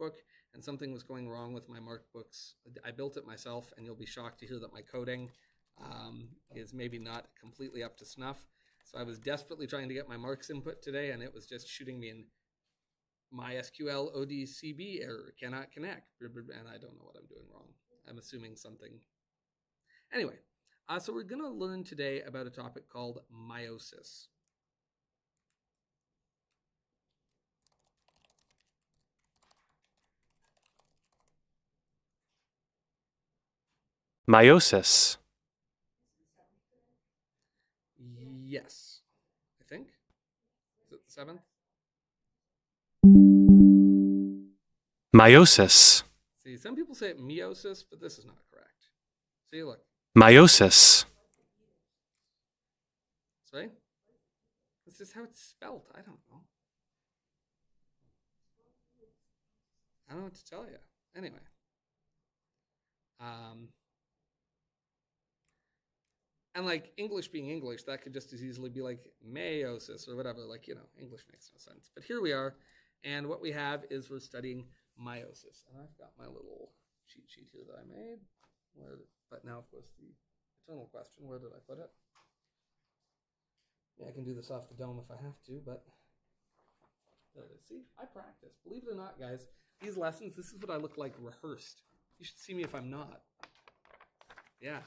workbook, and something was going wrong with my markbooks. I built it myself, and you'll be shocked to hear that my coding is maybe not completely up to snuff. So I was desperately trying to get my marks input today, and it was just shooting me in MySQL ODCB error, cannot connect, and I don't know what I'm doing wrong. I'm assuming something. Anyway, so we're going to learn today about a topic called meiosis. Meiosis. Yes, I think. Is it the 7th? Meiosis. See, some people say it meiosis, but this is not correct. See, look. Meiosis. Sorry? This is how it's spelt. I don't know. I don't know what to tell you. Anyway. And like English being English, that could just as easily be like meiosis or whatever. Like, you know, English makes no sense. But here we are. And what we have is we're studying meiosis. And I've got my little cheat sheet here that I made. But now, of course, the eternal question, where did I put it? Yeah, I can do this off the dome if I have to, but there it is. See, I practice. Believe it or not, guys, these lessons, this is what I look like rehearsed. You should see me if I'm not. Yeah,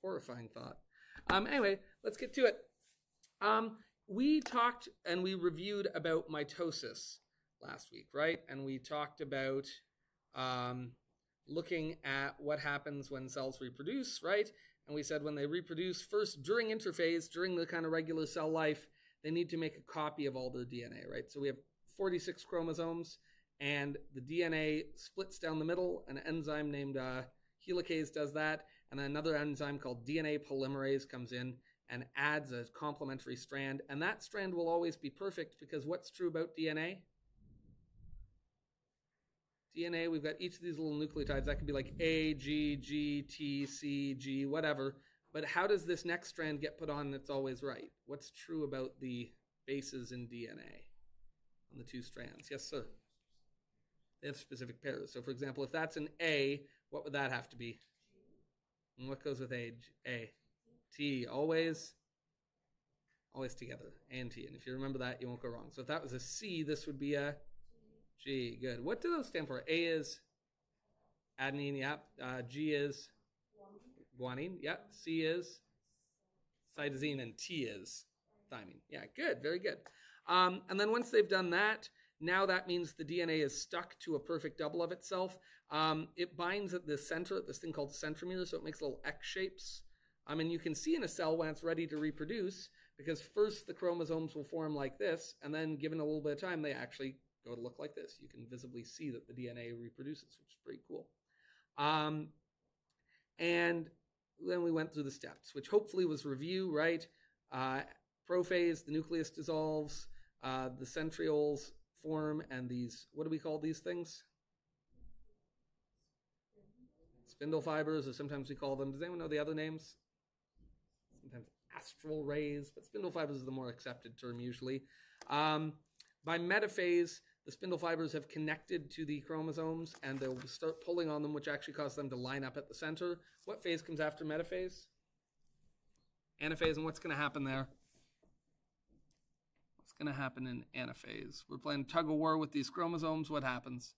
horrifying thought. Anyway, let's get to it. We talked and we reviewed about mitosis last week, right? And we talked about looking at what happens when cells reproduce, right? And we said when they reproduce, first during interphase, during the kind of regular cell life, they need to make a copy of all their DNA, right? So we have 46 chromosomes, and the DNA splits down the middle. An enzyme named helicase does that, and another enzyme called DNA polymerase comes in and adds a complementary strand. And that strand will always be perfect because what's true about DNA? DNA, we've got each of these little nucleotides. That could be like A, G, G, T, C, G, whatever. But how does this next strand get put on that's always right? What's true about the bases in DNA on the two strands? Yes, sir. They have specific pairs. So, for example, if that's an A, what would that have to be? And what goes with A? A. T, always together, A and T. And if you remember that, you won't go wrong. So if that was a C, this would be a G. Good. What do those stand for? A is adenine, yep. G is guanine, yep. C is cytosine, and T is thymine. Yeah, good. Very good. And then once they've done that, now that means the DNA is stuck to a perfect double of itself. It binds at the center, at this thing called centromere, so it makes little X shapes. And you can see in a cell when it's ready to reproduce, because first the chromosomes will form like this, and then given a little bit of time, they actually go to look like this. You can visibly see that the DNA reproduces, which is pretty cool. And then we went through the steps, which hopefully was review, right? Prophase, the nucleus dissolves, the centrioles form, and these, what do we call these things? Spindle fibers, or sometimes we call them, does anyone know the other names? Sometimes astral rays, but spindle fibers is the more accepted term usually. By metaphase, the spindle fibers have connected to the chromosomes, and they'll start pulling on them, which actually causes them to line up at the center. What phase comes after metaphase? Anaphase, and what's going to happen there? What's going to happen in anaphase? We're playing tug of war with these chromosomes. What happens?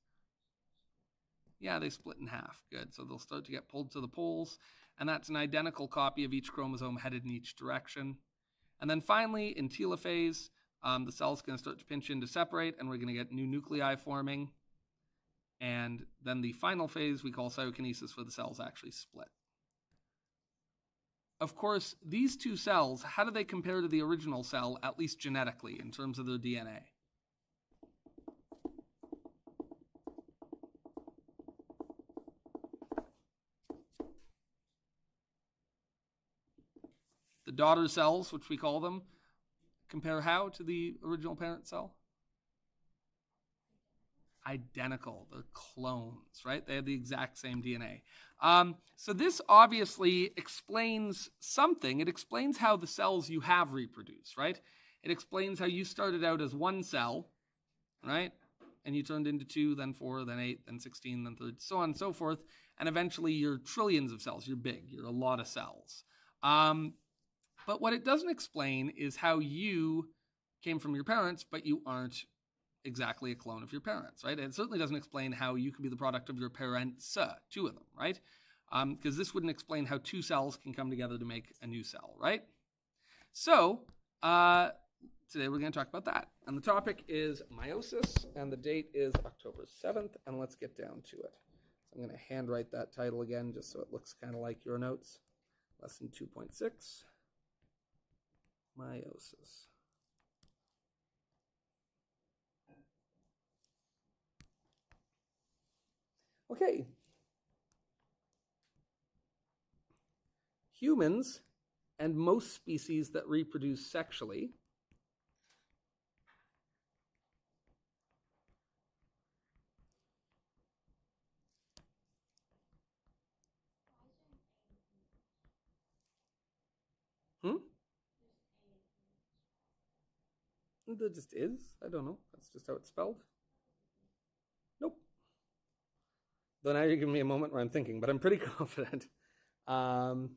Yeah, they split in half. Good. So they'll start to get pulled to the poles, and that's an identical copy of each chromosome headed in each direction. And then finally, in telophase, the cell's going to start to pinch in to separate, and we're going to get new nuclei forming. And then the final phase we call cytokinesis, where the cells actually split. Of course, these two cells, how do they compare to the original cell, at least genetically, in terms of their DNA? The daughter cells, which we call them, compare how to the original parent cell? Identical. They're clones, right? They have the exact same DNA. So this obviously explains something. It explains how the cells you have reproduce, right? It explains how you started out as one cell, right? and you turned into 2, then 4, then 8, then 16, then 30, so on and so forth. And eventually you're trillions of cells. You're big. You're a lot of cells. But what it doesn't explain is how you came from your parents, but you aren't exactly a clone of your parents, right? It certainly doesn't explain how you can be the product of your parents, 2 of them, right? Because this wouldn't explain how 2 cells can come together to make a new cell, right? So today we're going to talk about that. And the topic is meiosis, and the date is October 7th, and let's get down to it. So I'm going to handwrite that title again just so it looks kind of like your notes. Lesson 2.6, meiosis. Okay. Humans and most species that reproduce sexually There just is. I don't know. That's just how it's spelled. Nope. Though now you're giving me a moment where I'm thinking, but I'm pretty confident. So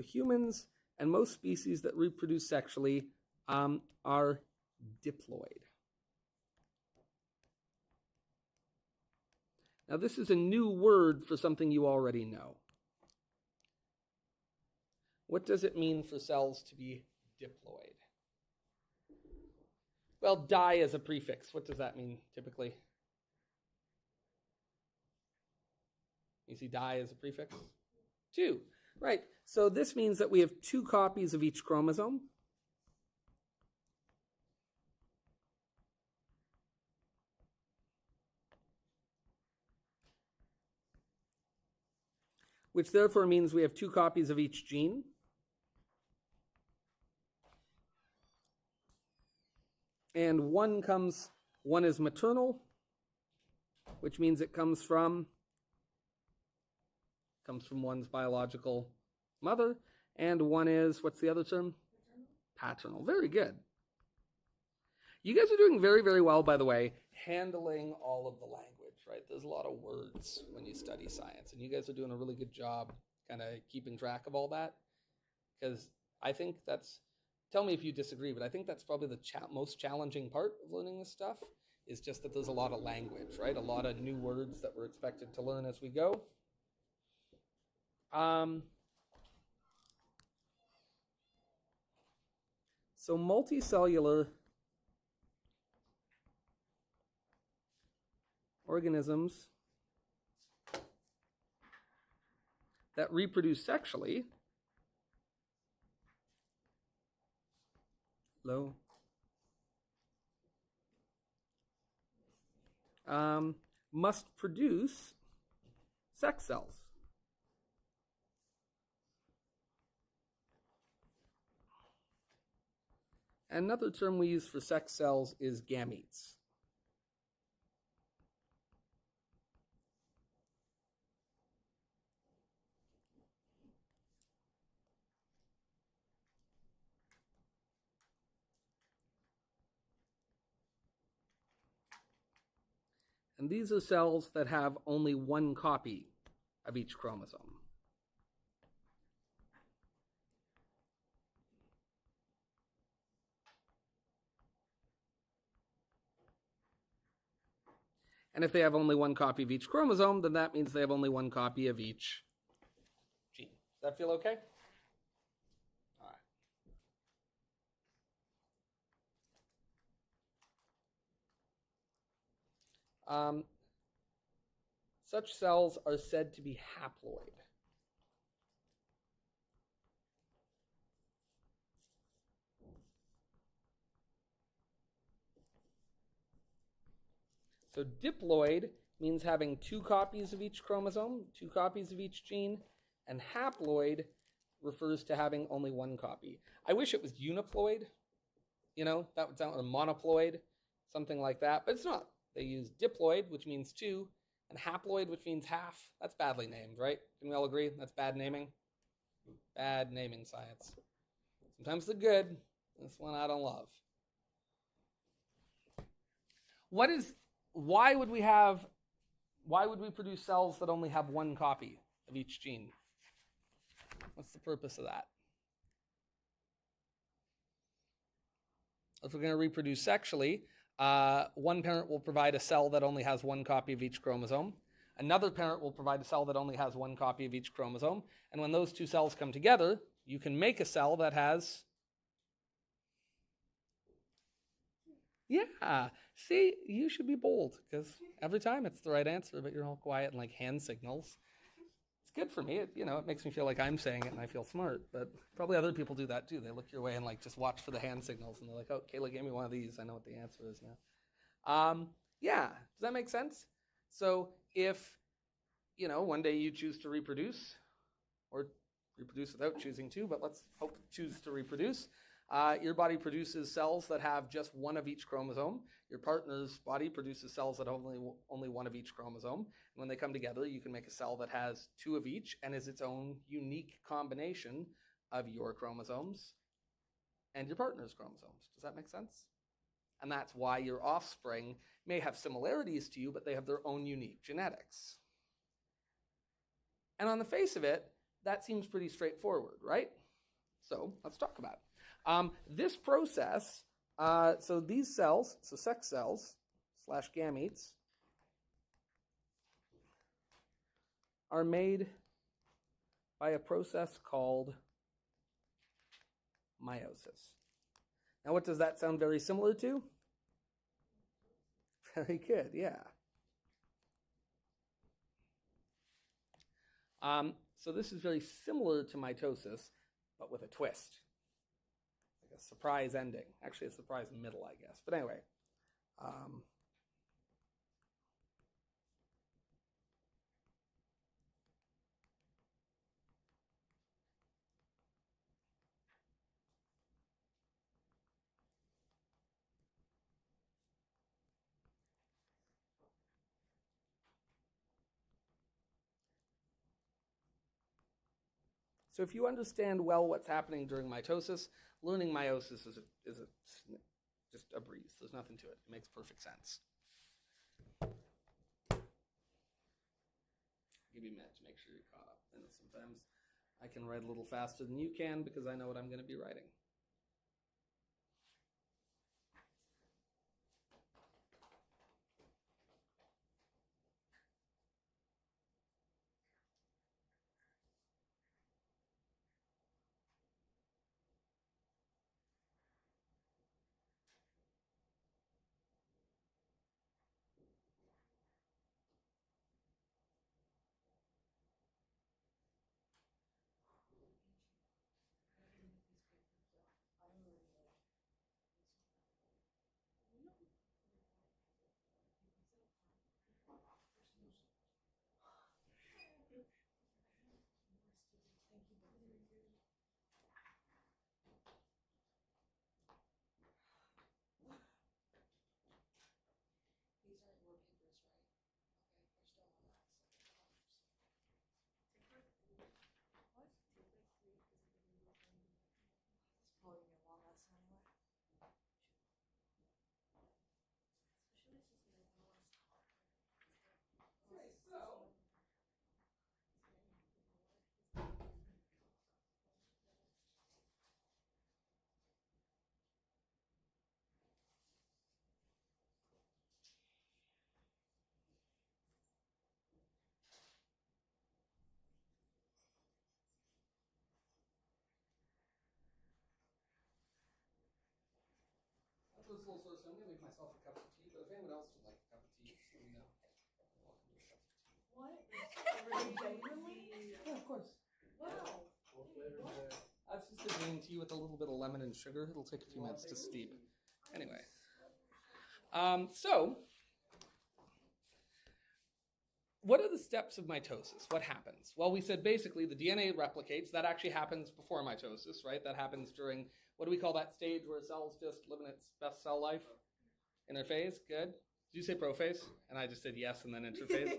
humans and most species that reproduce sexually are diploid. Now this is a new word for something you already know. What does it mean for cells to be diploid? Well, di is a prefix. What does that mean typically? You see di is a prefix? 2. Right. So this means that we have 2 copies of each chromosome. Which therefore means we have 2 copies of each gene. And one is maternal, which means it comes from one's biological mother, and one is, what's the other term? Paternal. Very good. You guys are doing very, very well, by the way, handling all of the language, right? There's a lot of words when you study science, and you guys are doing a really good job kind of keeping track of all that, because I think that's, tell me if you disagree, but I think that's probably the most challenging part of learning this stuff, is just that there's a lot of language, right? A lot of new words that we're expected to learn as we go. So multicellular organisms that reproduce sexually must produce sex cells. Another term we use for sex cells is gametes. And these are cells that have only 1 copy of each chromosome. And if they have only 1 copy of each chromosome, then that means they have only 1 copy of each gene. Does that feel okay? All right. Such cells are said to be haploid. So diploid means having 2 copies of each chromosome, 2 copies of each gene, and haploid refers to having only 1 copy. I wish it was uniploid, that would sound like monoploid, something like that, but it's not. They use diploid, which means 2, and haploid, which means half. That's badly named, right? Can we all agree that's bad naming? Bad naming science. Sometimes they're good. This one I don't love. why would we produce cells that only have one copy of each gene? What's the purpose of that? If we're going to reproduce sexually, one parent will provide a cell that only has one copy of each chromosome. Another parent will provide a cell that only has one copy of each chromosome. And when those two cells come together, you can make a cell that has... Yeah, see, you should be bold, because every time it's the right answer, but you're all quiet and like hand signals. It's good for me. It makes me feel like I'm saying it and I feel smart, but probably other people do that too. They look your way and like just watch for the hand signals and they're like, oh, Kayla gave me one of these. I know what the answer is now. Yeah, does that make sense? So if, one day you choose to reproduce, or reproduce without choosing to, but let's hope choose to reproduce, your body produces cells that have just one of each chromosome. Your partner's body produces cells that have only one of each chromosome. And when they come together, you can make a cell that has two of each and is its own unique combination of your chromosomes and your partner's chromosomes. Does that make sense? And that's why your offspring may have similarities to you, but they have their own unique genetics. And on the face of it, that seems pretty straightforward, right? So let's talk about it. This process, so these cells, so sex cells / gametes, are made by a process called meiosis. Now, what does that sound very similar to? Very good, yeah. So this is very similar to mitosis, but with a twist. Like a surprise ending. Actually, a surprise middle, I guess. But anyway. So if you understand well what's happening during mitosis, learning meiosis is just a breeze. There's nothing to it. It makes perfect sense. Give you a minute to make sure you're caught up. I know sometimes I can write a little faster than you can because I know what I'm going to be writing. After this little source, I'm going to make myself a cup of tea, but if anyone else would like a cup of tea, just let me know. Welcome to a cup of tea. What? Genuinely? Yeah, of course. Wow. That's just a green tea with a little bit of lemon and sugar. It'll take a few minutes to steep. Anyway. So, what are the steps of mitosis? What happens? Well, we said basically the DNA replicates. That actually happens before mitosis, right? That happens during, what do we call that stage where a cell's just living its best cell life? Interphase, good. Did you say prophase? And I just said yes and then interphase.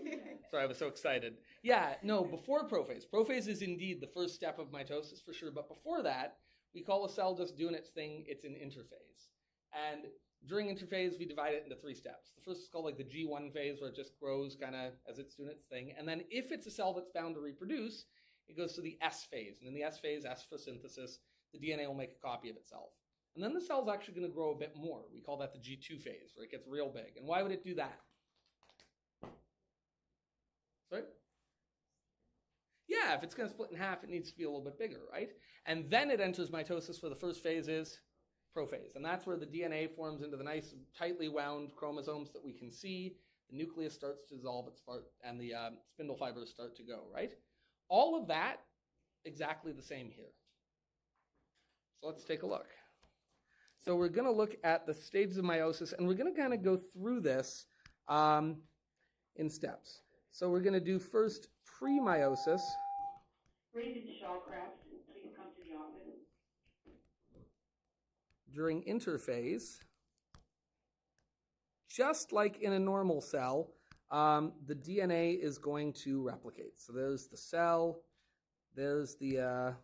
Sorry, I was so excited. Yeah, no, before prophase. Prophase is indeed the first step of mitosis for sure. But before that, we call a cell just doing its thing. It's an interphase. And During interphase, we divide it into 3 steps. The first is called like the G1 phase, where it just grows kind of as it's doing its thing. And then if it's a cell that's bound to reproduce, it goes to the S phase. And in the S phase, S for synthesis, the DNA will make a copy of itself. And then the cell's actually going to grow a bit more. We call that the G2 phase, where it gets real big. And why would it do that? Sorry? Yeah, if it's going to split in half, it needs to be a little bit bigger, right? And then it enters mitosis, where the first phase is prophase. And that's where the DNA forms into the nice, tightly wound chromosomes that we can see. The nucleus starts to dissolve its part, and the spindle fibers start to go, right? All of that, exactly the same here. So let's take a look. So we're going to look at the stages of meiosis, and we're going to kind of go through this in steps. So we're going to do first pre-meiosis. Raymond Shawcraft, please come to the office. During interphase, just like in a normal cell, the DNA is going to replicate. So there's the cell, there's the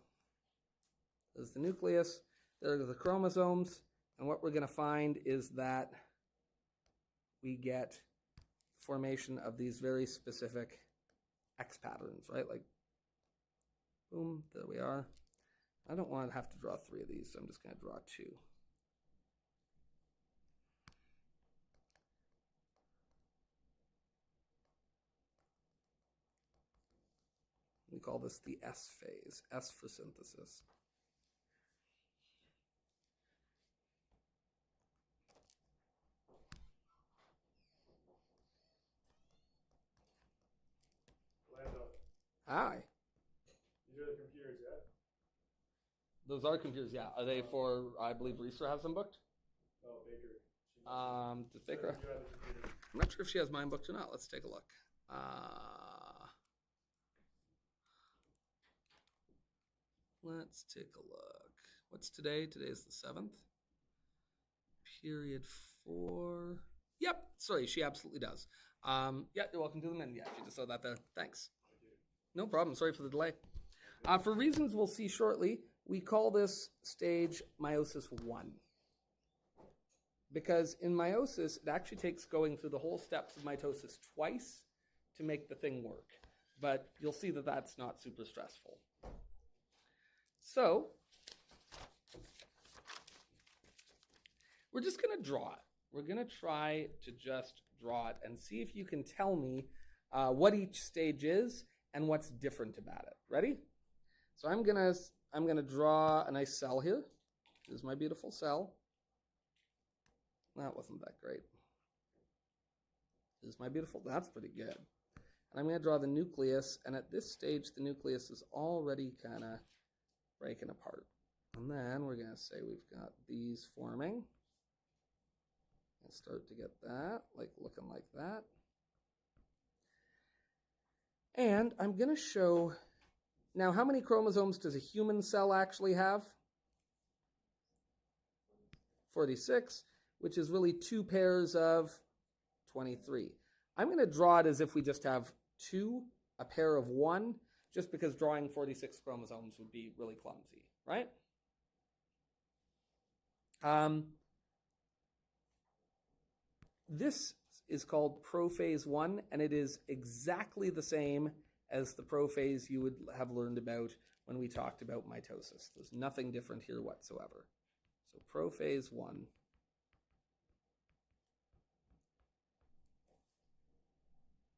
nucleus, there are the chromosomes, and what we're going to find is that we get formation of these very specific X patterns, right? Like, boom, there we are. I don't want to have to draw 3 of these, so I'm just going to draw 2. We call this the S phase, S for synthesis. Lando, Hi. these are the computers, yeah? Those are computers, yeah. Are they for, I believe Reeser has them booked? Oh, Baker. Does Baker? You have the computers. I'm not sure if she has mine booked or not. Let's take a look. Let's take a look. What's today? Today is the 7th. Period 4. Yep, sorry, she absolutely does. Yeah, you're welcome to them in. Yeah, if you just saw that there. Thanks. No problem. Sorry for the delay. For reasons we'll see shortly, we call this stage meiosis 1. Because in meiosis, it actually takes going through the whole steps of mitosis twice to make the thing work. But you'll see that that's not super stressful. So, we're just going to draw it. We're going to try to just draw it and see if you can tell me what each stage is and what's different about it. Ready? So I'm gonna draw a nice cell here. Here's my beautiful cell. That wasn't that great. Here's my beautiful, that's pretty good. And I'm gonna draw the nucleus, and at this stage the nucleus is already kind of breaking apart. And then we're gonna say we've got these forming. And start to get that, like looking like that. And I'm going to show, now how many chromosomes does a human cell actually have? 46, which is really 2 pairs of 23. I'm going to draw it as if we just have 2, a pair of 1, just because drawing 46 chromosomes would be really clumsy, right? This is called prophase 1, and it is exactly the same as the prophase you would have learned about when we talked about mitosis. There's nothing different here whatsoever. So prophase 1.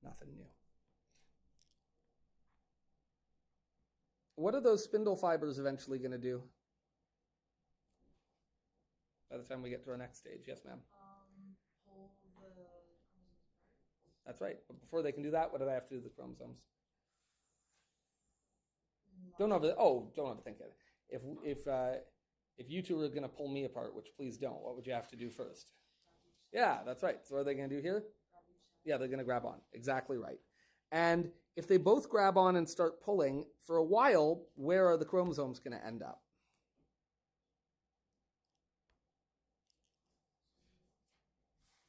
Nothing new. What are those spindle fibers eventually going to do? By the time we get to our next stage. Yes, ma'am. Pull the chromosomes apart. That's right. But before they can do that, what do they have to do to the chromosomes? Don't overthink it. If you two are going to pull me apart, which please don't, what would you have to do first? Yeah, that's right. So what are they going to do here? Yeah, they're going to grab on. Exactly right. And if they both grab on and start pulling, for a while, where are the chromosomes going to end up?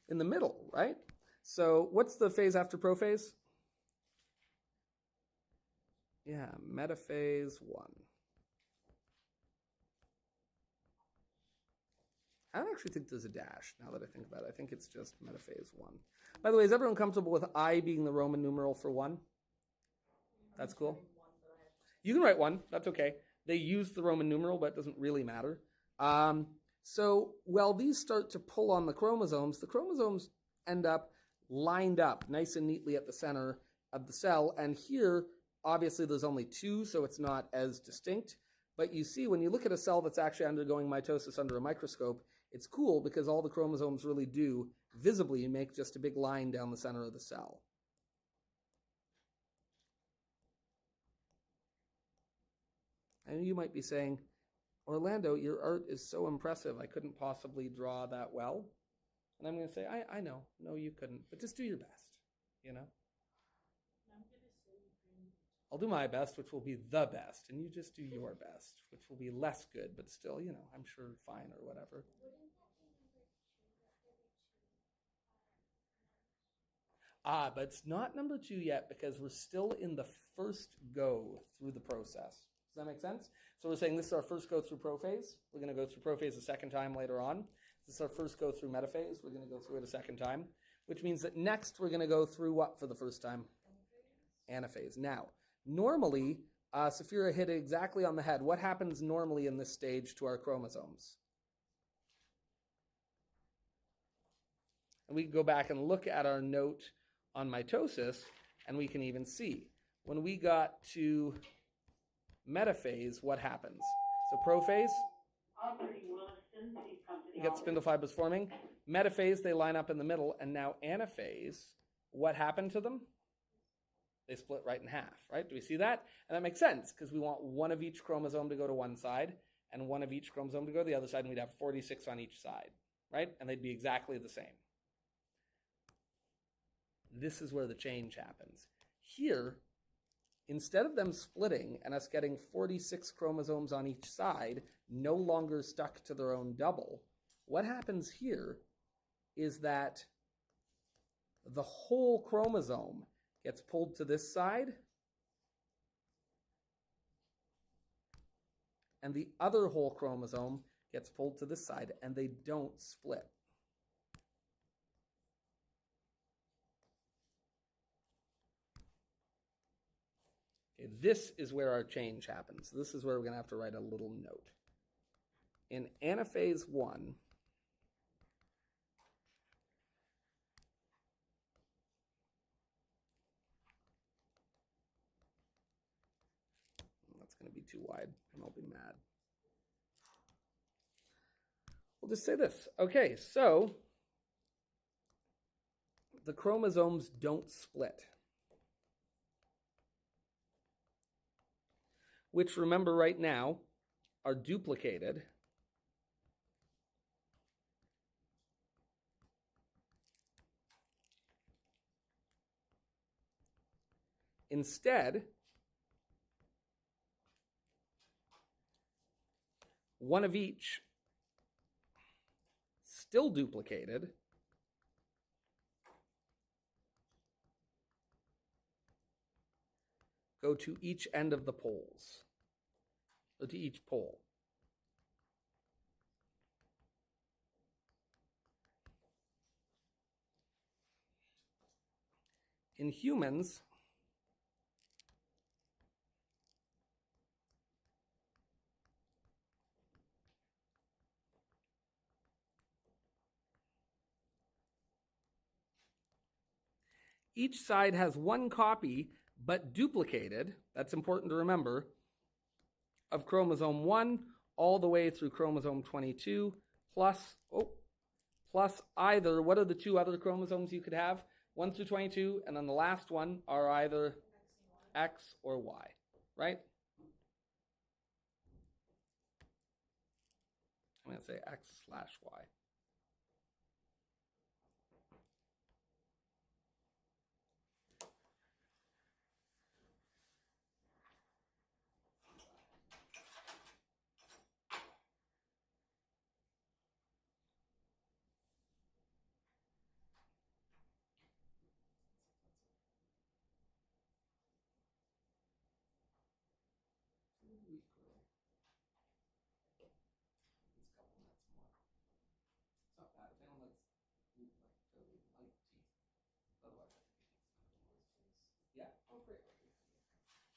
In the middle, right? So what's the phase after prophase? Yeah, metaphase 1. I don't actually think there's a dash, now that I think about it. I think it's just metaphase 1. By the way, is everyone comfortable with I being the Roman numeral for 1? That's cool. You can write 1. That's okay. They use the Roman numeral, but it doesn't really matter. So while these start to pull on the chromosomes end up lined up nice and neatly at the center of the cell. And here, obviously, there's only 2, so it's not as distinct. But you see, when you look at a cell that's actually undergoing mitosis under a microscope, it's cool because all the chromosomes really do visibly make just a big line down the center of the cell. And you might be saying, Orlando, your art is so impressive, I couldn't possibly draw that well. And I'm going to say, I know. No, you couldn't. But just do your best, you know? I'll do my best, which will be the best. And you just do your best, which will be less good, but still, you know, I'm sure fine or whatever. But it's not number 2 yet because we're still in the first go through the process. Does that make sense? So we're saying this is our first go through prophase. We're going to go through prophase a second time later on. This is our first go through metaphase. We're going to go through it a second time, which means that next we're going to go through what for the first time? Anaphase. Now, normally, Saphira hit it exactly on the head. What happens normally in this stage to our chromosomes? And we can go back and look at our note on mitosis, and we can even see. When we got to metaphase, what happens? So prophase, Aubrey Williston, please come to the you get office. spindle fibers forming. Metaphase, they line up in the middle. And now anaphase, what happened to them? They split right in half, right? Do we see that? And that makes sense because we want one of each chromosome to go to one side and one of each chromosome to go to the other side, and we'd have 46 on each side, right? And they'd be exactly the same. This is where the change happens. Here, instead of them splitting and us getting 46 chromosomes on each side, no longer stuck to their own double, what happens here is that the whole chromosome gets pulled to this side, and the other whole chromosome gets pulled to this side, and they don't split. Okay, this is where our change happens. This is where we're going to have to write a little note. In anaphase 1, that's going to be too wide, and I'll be mad. We'll just say this. Okay, so the chromosomes don't split. Which, remember right now, are duplicated. Instead, one of each, still duplicated, go to each end of the poles, or to each pole. In humans, each side has one copy, but duplicated, that's important to remember, of chromosome 1 all the way through chromosome 22, plus either, what are the two other chromosomes you could have? 1 through 22, and then the last one are either X or Y, right? I'm going to say X/Y.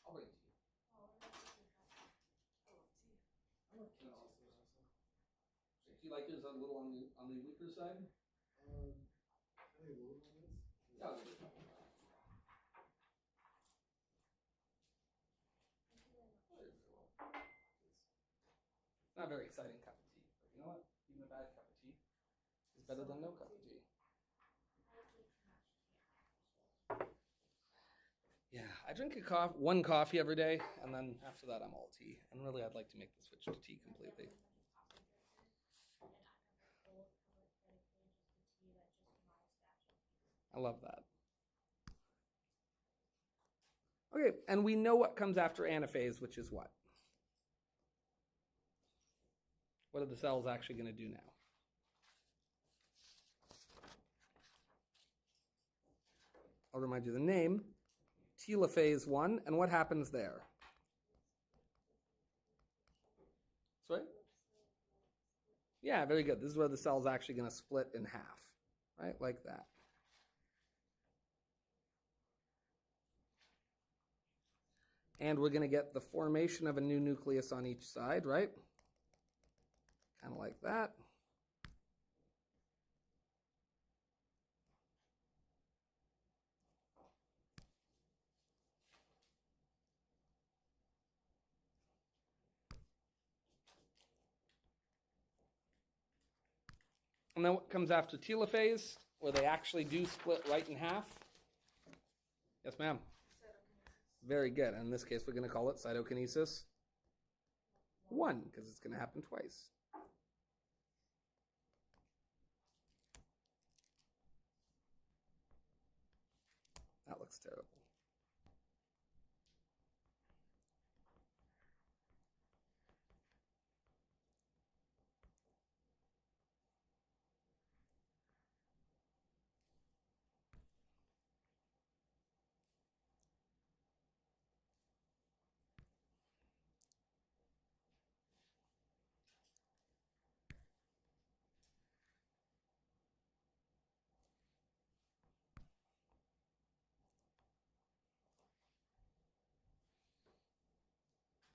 I'll bring tea. I like tea also. Do you like yours a little on the weaker side? I think a little on this. Yeah, I'll give it a couple. Not a very exciting cup of tea, but you know what? Even a bad cup of tea is better than no cup of tea. Yeah, I drink one coffee every day, and then after that I'm all tea. And really, I'd like to make the switch to tea completely. I love that. Okay, and we know what comes after anaphase, which is what? What are the cells actually going to do now? I'll remind you the name, telophase 1, and what happens there? Sorry? Yeah, very good. This is where the cell's actually going to split in half, right? Like that. And we're going to get the formation of a new nucleus on each side, right? Kind of like that. And then what comes after telophase, where they actually do split right in half? Yes, ma'am. Very good. In this case, we're going to call it cytokinesis 1, because it's going to happen twice. That looks terrible.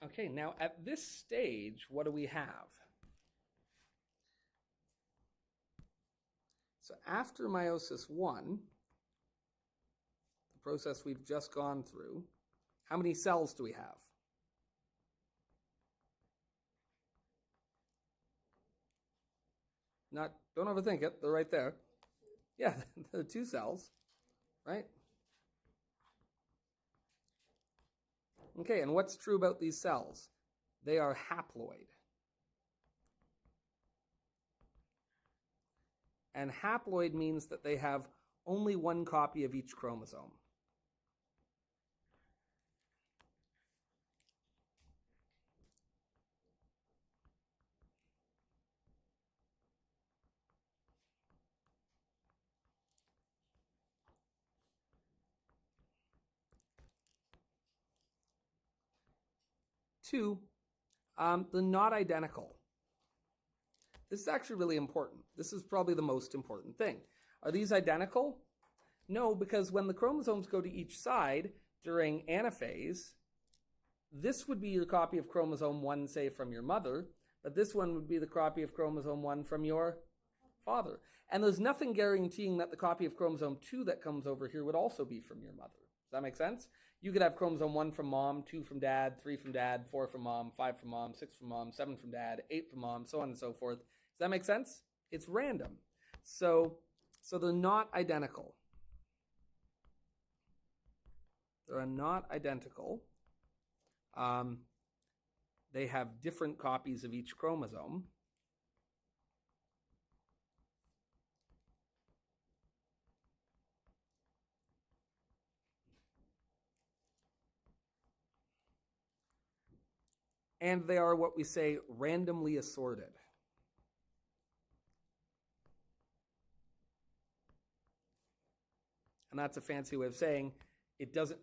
Okay, now at this stage, what do we have? So after meiosis 1, the process we've just gone through, how many cells do we have? Don't overthink it, they're right there. Yeah, there are 2 cells, right? Okay, and what's true about these cells? They are haploid. And haploid means that they have only one copy of each chromosome. Two, they're not identical. This is actually really important. This is probably the most important thing. Are these identical? No, because when the chromosomes go to each side during anaphase, this would be your copy of chromosome 1, say, from your mother, but this one would be the copy of chromosome 1 from your father. And there's nothing guaranteeing that the copy of chromosome 2 that comes over here would also be from your mother. Does that make sense? You could have chromosome 1 from mom, 2 from dad, 3 from dad, 4 from mom, 5 from mom, 6 from mom, 7 from dad, 8 from mom, so on and so forth. Does that make sense? It's random. So they're not identical. They're not identical. They have different copies of each chromosome. And they are what we say randomly assorted. And that's a fancy way of saying it doesn't.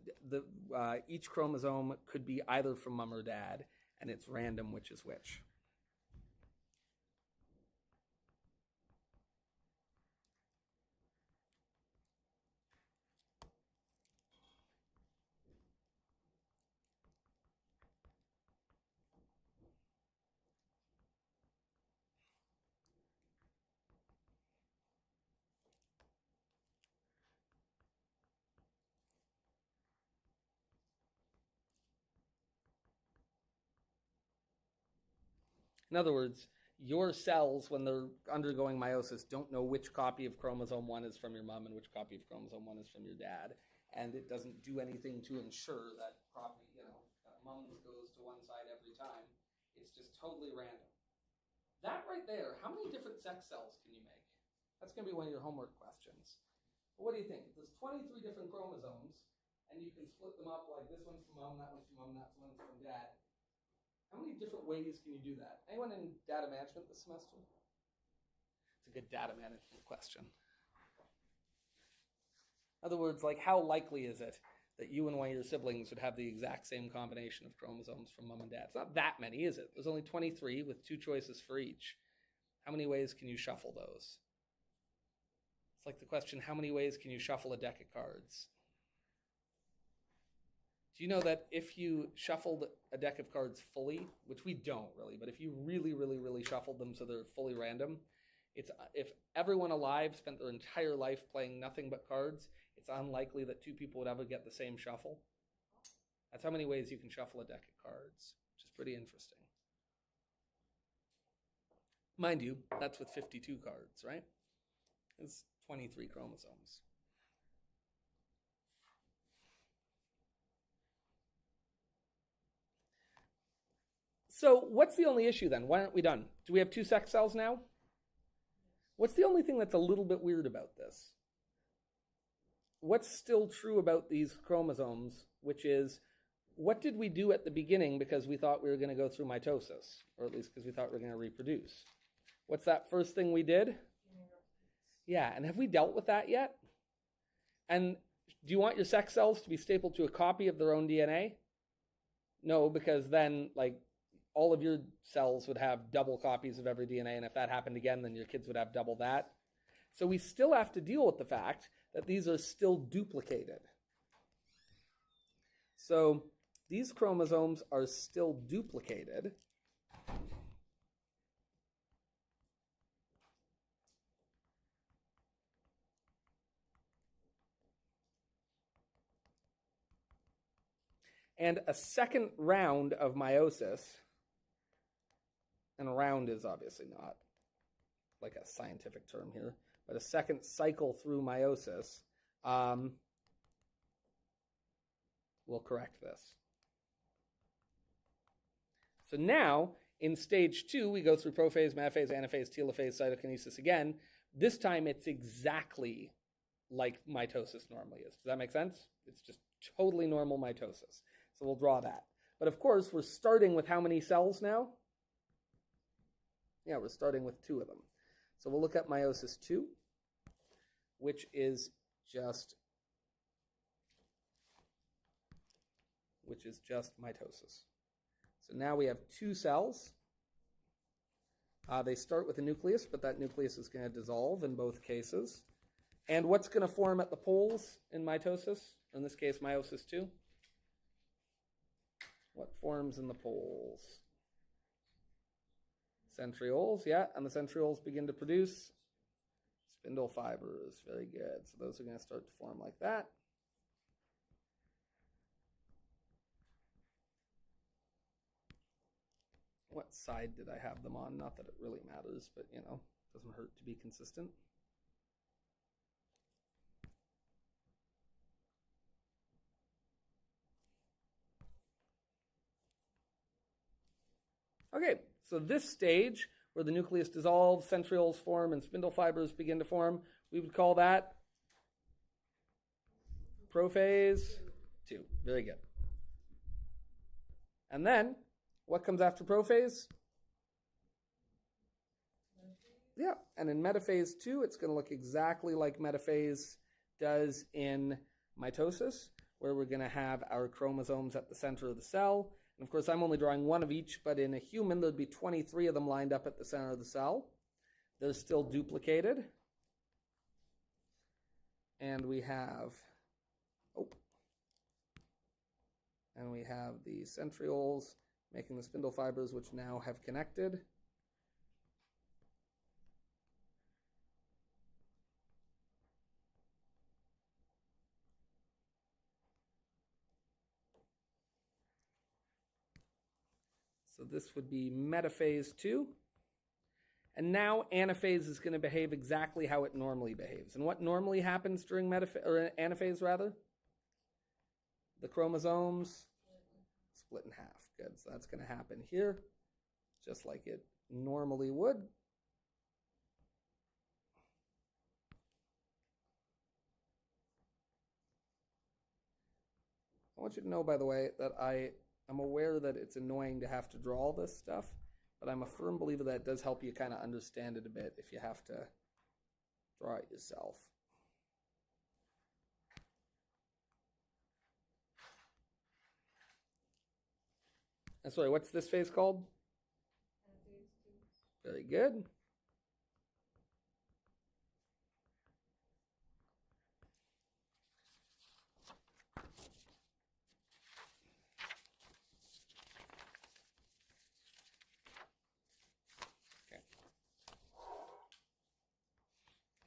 Each chromosome could be either from mom or dad, and it's random which is which. In other words, your cells, when they're undergoing meiosis, don't know which copy of chromosome 1 is from your mom and which copy of chromosome 1 is from your dad. And it doesn't do anything to ensure that copy, mums goes to one side every time. It's just totally random. That right there, how many different sex cells can you make? That's going to be one of your homework questions. But what do you think? If there's 23 different chromosomes, and you can split them up like this one's from mom, that one's from mom, that one's from dad. How many different ways can you do that? Anyone in data management this semester? It's a good data management question. In other words, like, how likely is it that you and one of your siblings would have the exact same combination of chromosomes from mom and dad? It's not that many, is it? There's only 23 with 2 choices for each. How many ways can you shuffle those? It's like the question, how many ways can you shuffle a deck of cards? Do you know that if you shuffled a deck of cards fully, which we don't really, but if you really, really, really shuffled them so they're fully random, if everyone alive spent their entire life playing nothing but cards, it's unlikely that 2 people would ever get the same shuffle. That's how many ways you can shuffle a deck of cards, which is pretty interesting. Mind you, that's with 52 cards, right? It's 23 chromosomes. So what's the only issue then? Why aren't we done? Do we have 2 sex cells now? What's the only thing that's a little bit weird about this? What's still true about these chromosomes, which is, what did we do at the beginning because we thought we were going to go through mitosis, or at least because we thought we were going to reproduce? What's that first thing we did? Yeah, and have we dealt with that yet? And do you want your sex cells to be stapled to a copy of their own DNA? No, because then, all of your cells would have double copies of every DNA, and if that happened again, then your kids would have double that. So we still have to deal with the fact that these are still duplicated. So these chromosomes are still duplicated. And a second round of meiosis, and round is obviously not like a scientific term here, but a second cycle through meiosis will correct this. So now, in stage 2, we go through prophase, metaphase, anaphase, telophase, cytokinesis again. This time it's exactly like mitosis normally is. Does that make sense? It's just totally normal mitosis. So we'll draw that. But of course, we're starting with how many cells now? Yeah, we're starting with 2 of them. So we'll look at meiosis 2, which is just mitosis. So now we have 2 cells. They start with a nucleus, but that nucleus is going to dissolve in both cases. And what's going to form at the poles in mitosis? In this case, meiosis 2. What forms in the poles? Centrioles, yeah, and the centrioles begin to produce spindle fibers. Very good. So those are going to start to form like that. What side did I have them on? Not that it really matters, but doesn't hurt to be consistent. Okay, so this stage where the nucleus dissolves, centrioles form, and spindle fibers begin to form, we would call that prophase 2. Very good. And then, what comes after prophase? Yeah, and in metaphase 2, it's going to look exactly like metaphase does in mitosis, where we're going to have our chromosomes at the center of the cell. And of course, I'm only drawing 1 of each, but in a human, there'd be 23 of them lined up at the center of the cell. They're still duplicated. And we have, the centrioles making the spindle fibers, which now have connected. So this would be metaphase 2. And now anaphase is going to behave exactly how it normally behaves. And what normally happens during anaphase rather? The chromosomes split in half. Good. So that's going to happen here, just like it normally would. I want you to know, by the way, that I'm aware that it's annoying to have to draw all this stuff, but I'm a firm believer that it does help you kind of understand it a bit if you have to draw it yourself. And sorry, what's this phase called? Very good.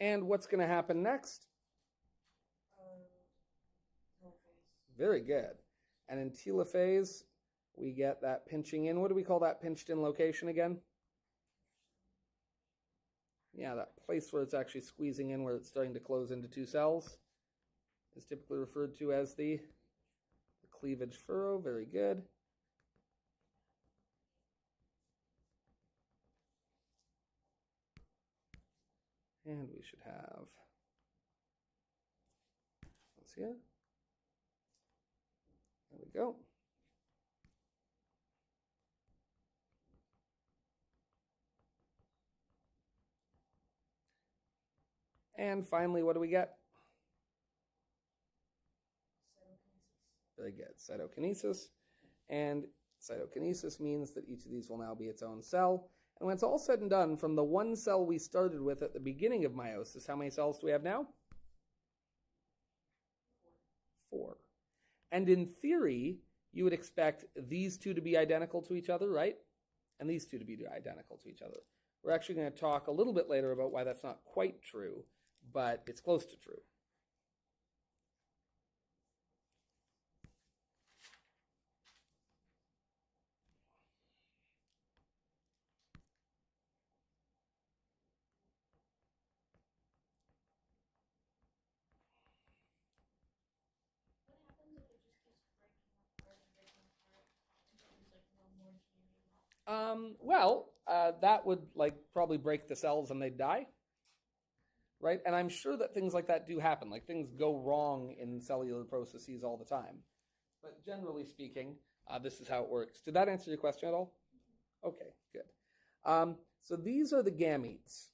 And what's going to happen next? Very good. And in telophase, we get that pinching in. What do we call that pinched in location again? Yeah, that place where it's actually squeezing in, where it's starting to close into two cells, is typically referred to as the cleavage furrow. Very good. And we should have this here. There we go. And finally, what do we get? Very good, cytokinesis. And cytokinesis means that each of these will now be its own cell. And when it's all said and done, from the one cell we started with at the beginning of meiosis, how many cells do we have now? 4. And in theory, you would expect these two to be identical to each other, right? And these two to be identical to each other. We're actually going to talk a little bit later about why that's not quite true, but it's close to true. That would probably break the cells and they'd die, right? And I'm sure that things like that do happen. Like things go wrong in cellular processes all the time. But generally speaking, this is how it works. Did that answer your question at all? Okay, good. So these are the gametes.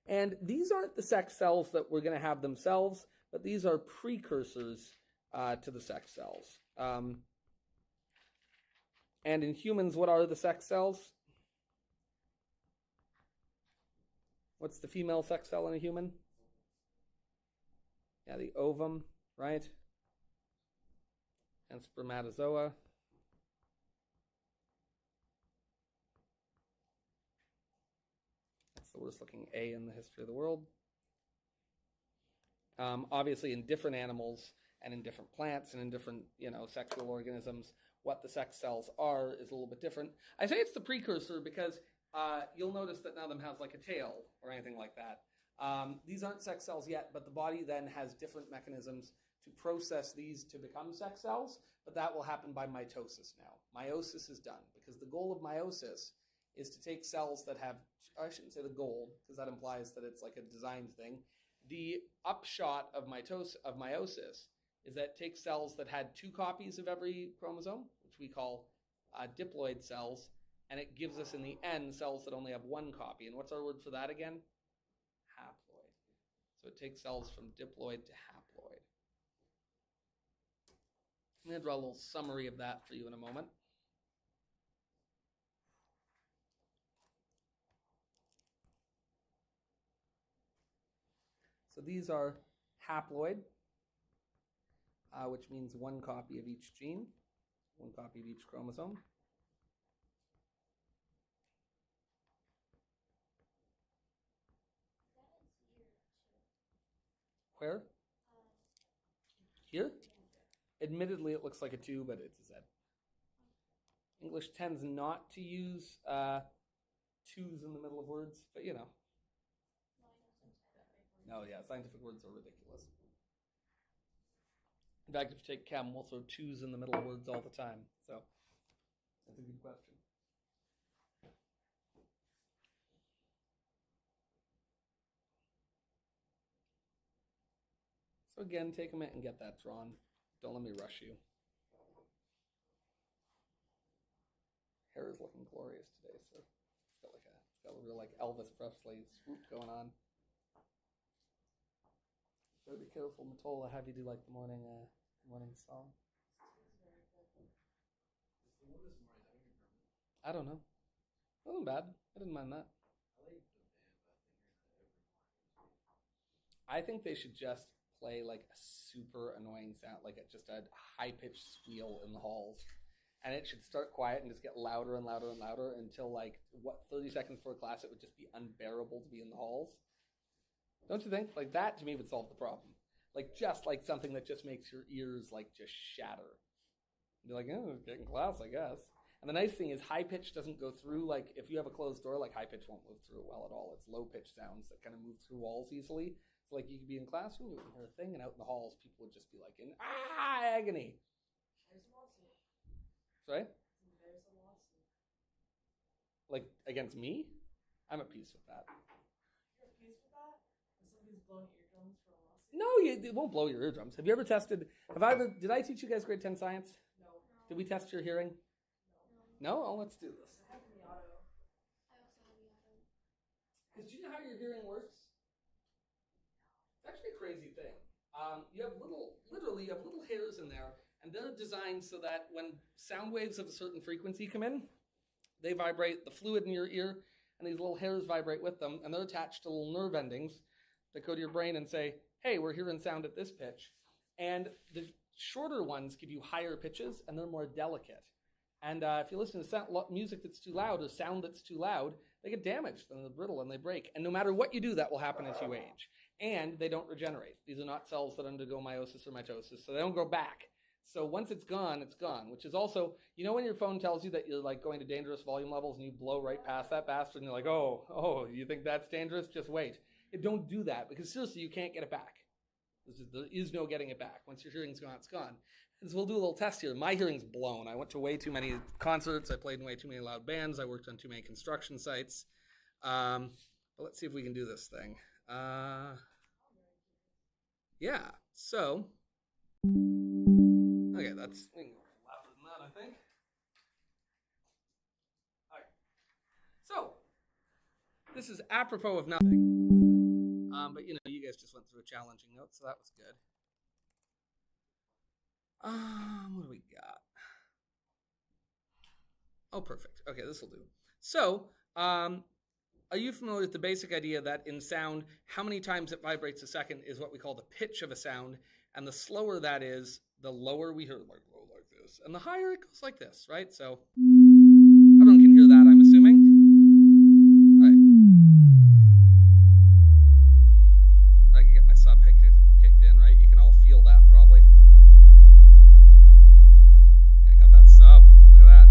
And these aren't the sex cells that we're going to have themselves, but these are precursors to the sex cells. And in humans, what are the sex cells? What's the female sex cell in a human? Yeah, the ovum, right? And spermatozoa. That's the worst looking A in the history of the world. Obviously, in different animals and in different plants and in different, sexual organisms, what the sex cells are is a little bit different. I say it's the precursor because you'll notice that none of them has like a tail or anything like that. These aren't sex cells yet, but the body then has different mechanisms to process these to become sex cells, but that will happen by mitosis now. Meiosis is done because the goal of meiosis is to take cells that have, I shouldn't say the goal because that implies that it's like a designed thing. The upshot of meiosis is that it takes cells that had 2 copies of every chromosome, which we call diploid cells, and it gives us in the end cells that only have 1 copy. And what's our word for that again? Haploid. So it takes cells from diploid to haploid. I'm going to draw a little summary of that for you in a moment. So these are haploid, which means 1 copy of each gene, 1 copy of each chromosome. Where? Here? Admittedly, it looks like a 2, but it's a Z. English tends not to use twos in the middle of words, but you know. No, yeah, scientific words are ridiculous. In fact, if you take chem, we'll throw twos in the middle of words all the time. So that's a good question. So again, take a minute and get that drawn. Don't let me rush you. Hair is looking glorious today, so it's got a real like Elvis Presley swoop going on. Better be careful, Matola. Have you do like the morning song? I don't know. It wasn't bad. I didn't mind that. I think they should just play like a super annoying sound, like just a high-pitched squeal in the halls. And it should start quiet and just get louder and louder and louder until 30 seconds before class it would just be unbearable to be in the halls. Don't you think? Like that to me would solve the problem. Like just like something that just makes your ears like just shatter. You're like, oh, get in class, I guess. And the nice thing is high pitch doesn't go through, like if you have a closed door, like high pitch won't move through it well at all. It's low pitch sounds that kind of move through walls easily. So like you could be in classroom, you can hear a thing, and out in the halls people would just be like in agony. Sorry? Like against me? I'm at peace with that. You're at peace with that? If somebody's blowing eardrums for a lawsuit? No, it won't blow your eardrums. Have you ever tested? Did I teach you guys grade 10 science? No. Did we test your hearing? No? Oh, let's do this. I have the auto. Because do you know how your hearing works? It's actually a crazy thing. You have literally little hairs in there, and they're designed so that when sound waves of a certain frequency come in, they vibrate the fluid in your ear, and these little hairs vibrate with them, and they're attached to little nerve endings that go to your brain and say, hey, we're hearing sound at this pitch. And the shorter ones give you higher pitches, and they're more delicate. And if you listen to music that's too loud or sound that's too loud, they get damaged, and they're brittle, and they break. And no matter what you do, that will happen as you age. And they don't regenerate. These are not cells that undergo meiosis or mitosis, so they don't grow back. So once it's gone, which is also, you know when your phone tells you that you're like going to dangerous volume levels and you blow right past that bastard and you're like, oh, you think that's dangerous? Just wait. Don't do that, because seriously, you can't get it back. There is no getting it back. Once your hearing's gone, it's gone. And so we'll do a little test here. My hearing's blown. I went to way too many concerts. I played in way too many loud bands. I worked on too many construction sites. But let's see if we can do this thing. Yeah, so, okay, that's louder than that, I think. All right, so, this is apropos of nothing, but you guys just went through a challenging note, so that was good. What do we got? Oh, perfect. Okay, this will do. So, are you familiar with the basic idea that in sound, how many times it vibrates a second is what we call the pitch of a sound, and the slower that is, the lower we hear, like this, and the higher it goes like this, right? So everyone can hear that, I'm assuming. All right. I can get my sub kicked in, right? You can all feel that probably. Yeah, I got that sub. Look at that.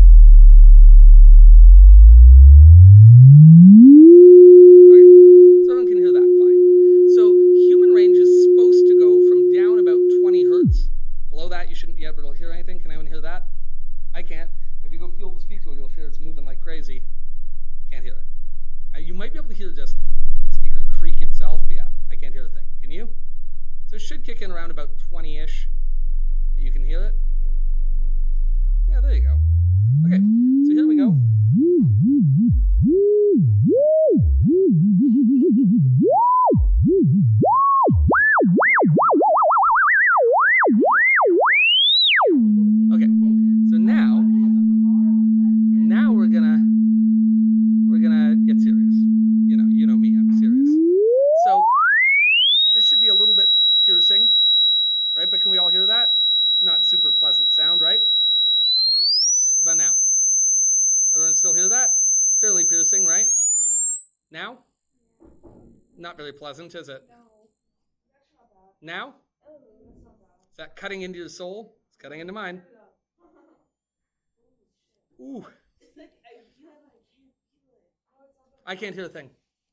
Everyone can hear that fine. So human range is supposed to go from down about 20 hertz. Below that, you shouldn't be able to hear anything. Can anyone hear that? I can't. If you go feel the speaker, you'll hear it's moving like crazy. Can't hear it. You might be able to hear just the speaker creak itself, but yeah, I can't hear a thing. Can you? So it should kick in around about 20-ish. You can hear it? Yeah, there you go. Okay, so here we go. Okay, so now we're gonna get serious. You know me, I'm serious. So this should be a little bit piercing, right? But can we all hear that? Not super pleasant sound, right? What about now? Everyone still hear that? Fairly piercing, right? Now? Not very pleasant, is it? Now? Is that cutting into your soul? It's cutting into mine. Ooh, It's like I feel it, but I can't feel it. Oh, it's not I can't hear a thing.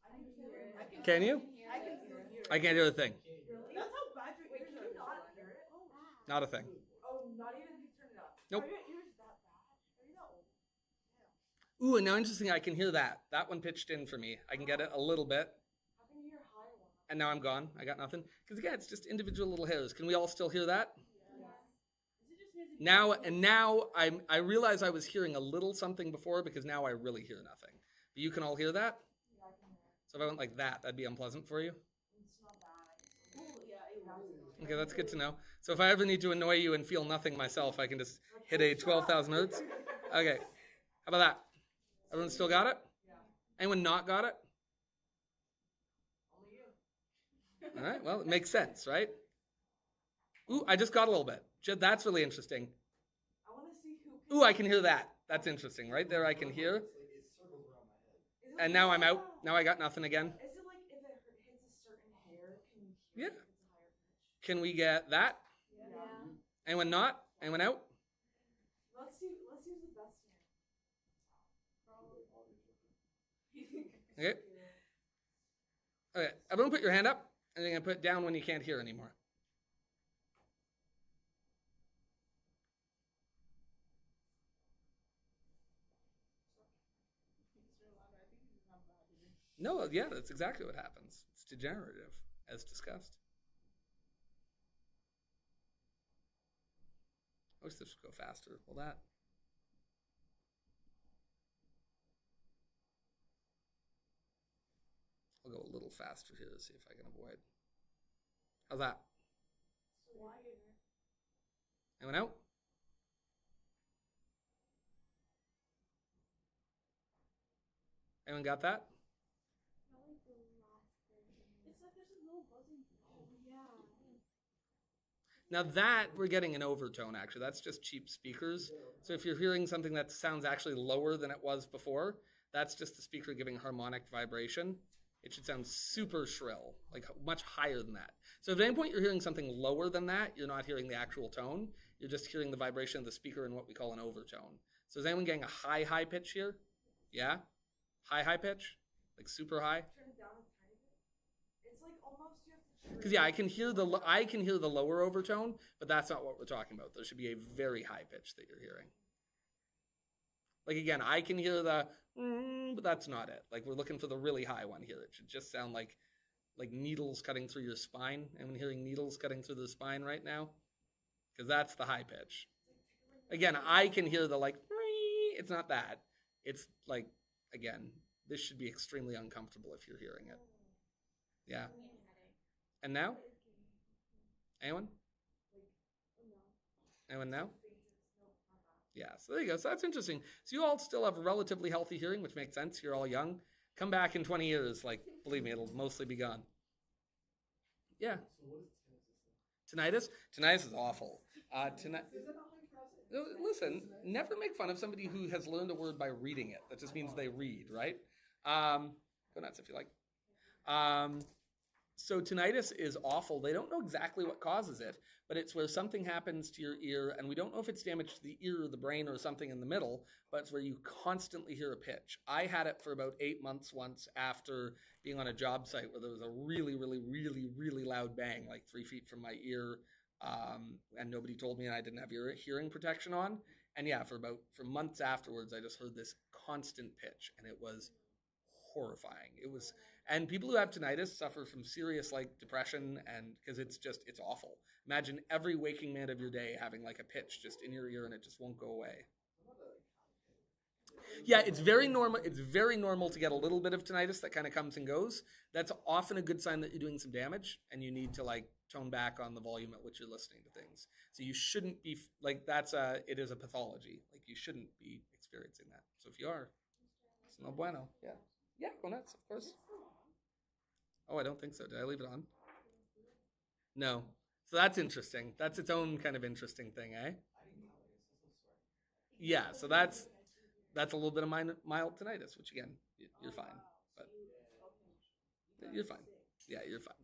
I can hear it. Can you? I can still hear it. I can't hear a thing. Really? That's how bad your ears are. Can you not hear it? Not a thing. Oh, not even if you turn it up. Nope. Are your ears that bad? Are you that old? Ooh, and now interesting, I can hear that. That one pitched in for me. I can get it a little bit. How can you hear higher one? And now I'm gone. I got nothing. Because again, it's just individual little hairs. Can we all still hear that? Yes. Is it just music? Now I realize I was hearing a little something before because now I really hear nothing. But you can all hear that? Yeah, I can hear it. So if I went like that, that'd be unpleasant for you? It's not bad. Oh, yeah, it was. Okay, that's good to know. So if I ever need to annoy you and feel nothing myself, I can just hit a 12,000 hertz. Okay, how about that? Everyone still got it? Yeah. Anyone not got it? Only you. All right, well, it makes sense, right? Ooh, I just got a little bit. That's really interesting. I want to see who. Ooh, I can hear that. That's interesting. Right there, I can hear. It's like it circles around my head. Is it And now I'm out. Now I got nothing again. Is it like if it hits a certain hair, can you hear Yeah. it if it's a higher pitch? Can we get that? Yeah. Anyone not? Anyone out? Let's use the best hair. Probably. Okay. Okay, everyone put your hand up, and then put it down when you can't hear anymore. No, yeah, that's exactly what happens. It's degenerative, as discussed. I wish this would go faster. Will that? I'll go a little faster here to see if I can avoid. How's that? Anyone out? Anyone got that? It's like there's a little buzzing. Oh, yeah. Now that we're getting an overtone, actually. That's just cheap speakers. So if you're hearing something that sounds actually lower than it was before, that's just the speaker giving harmonic vibration. It should sound super shrill, like much higher than that. So if at any point you're hearing something lower than that, you're not hearing the actual tone. You're just hearing the vibration of the speaker in what we call an overtone. So is anyone getting a high pitch here? Yeah? High pitch? Like super high? Turn it down a tiny bit. It's like almost you have to. Because yeah, I can hear the lower overtone, but that's not what we're talking about. There should be a very high pitch that you're hearing. Like again, I can hear the, but that's not it. Like we're looking for the really high one here. It should just sound like needles cutting through your spine. Anyone hearing needles cutting through the spine right now? Because that's the high pitch. Again, I can hear the like, it's not that. It's like, again, this should be extremely uncomfortable if you're hearing it. Yeah. And now? Anyone? Anyone now? Yeah, so there you go. So that's interesting. So you all still have relatively healthy hearing, which makes sense. You're all young. Come back in 20 years. Like, believe me, it'll mostly be gone. Yeah. So what is tinnitus? Tinnitus is awful. Is that not like Listen, never make fun of somebody who has learned a word by reading it. That just means they read, right? Go nuts if you like. So tinnitus is awful. They don't know exactly what causes it, but it's where something happens to your ear, and we don't know if it's damage to the ear or the brain or something in the middle, but it's where you constantly hear a pitch. I had it for about 8 months once after being on a job site where there was a really, really, really, really loud bang, like 3 feet from my ear, and nobody told me, and I didn't have hearing protection on. And yeah, for months afterwards, I just heard this constant pitch, and it was horrifying. And people who have tinnitus suffer from serious like depression, and because it's awful. Imagine every waking minute of your day having like a pitch just in your ear and it just won't go away. Yeah, it's very normal. It's very normal to get a little bit of tinnitus that kind of comes and goes. That's often a good sign that you're doing some damage and you need to like tone back on the volume at which you're listening to things. So you shouldn't be like it is a pathology. Like you shouldn't be experiencing that. So if you are, it's no bueno. Yeah. Yeah, go nuts, of course. Oh, I don't think so. Did I leave it on? No. So that's interesting. That's its own kind of interesting thing, eh? Yeah, so that's a little bit of mild tinnitus, which again, you're fine. But you're fine. Yeah, you're fine.